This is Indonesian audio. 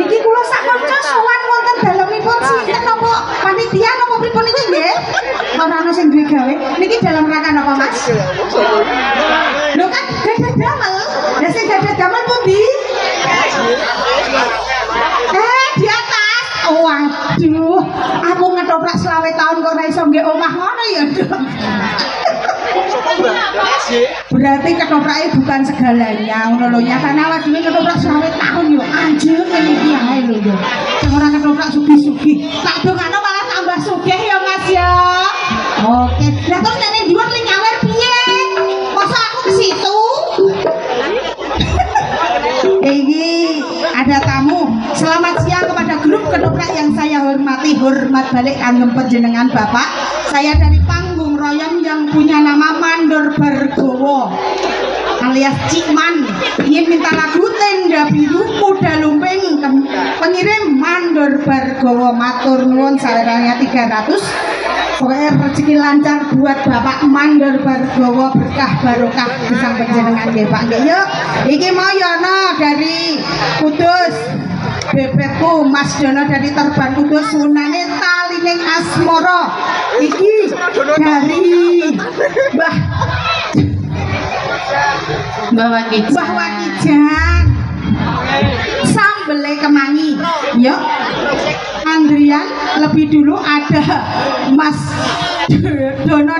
niki kula sak kanca sowan wonten dalemipun sinten napa panitia napa pripun iki nggih? Ora ana sing duwe gawe. Niki dalam rangka napa, Mas? Lho kan gadah damel. Lah sing gadah damel pundi? Di atas. Oh, waduh. Aku ngetoprak 20 tahun kok ora iso nggih omah ngono ya, Dok. Berarti ketoprake bukan segalanya ngono lho ya. Karena awak dhewe ketoprak 20 tahun yo anjir ngene iki ae lho yo. Sing ora ketoprak sugih-sugih. Tak dongakno malah tambah sugih ya, Mas ya. Oke. Lah terus nek dhuwur ning nyawer piye? Masa aku ke situ? Ini ada tamu. Selamat siang kepada grup ketoprak yang saya hormati. Hormat balik kagem panjenengan Bapak. Saya dari panggung Royong yang punya nama Mandor Bargowo alias Cikman. Ingin minta lagu Tenda Biru Kuda Lumping. Pengirim Mandor Bargowo, matur nuwun saleranya 300. Pokoknya rezeki lancar buat Bapak Mandor Bargowo, berkah barokah pisang panjenengan nggih Pak nggih. Yuk, iki mau Yono dari Kudus. Bebekku Mas Dono dari Terban Kudus, sunane Talining Asmoro. Iki dari Mbah Wakijan. Sambele Kemangi. Yuk. Andrian lebih dulu ada Mas Dono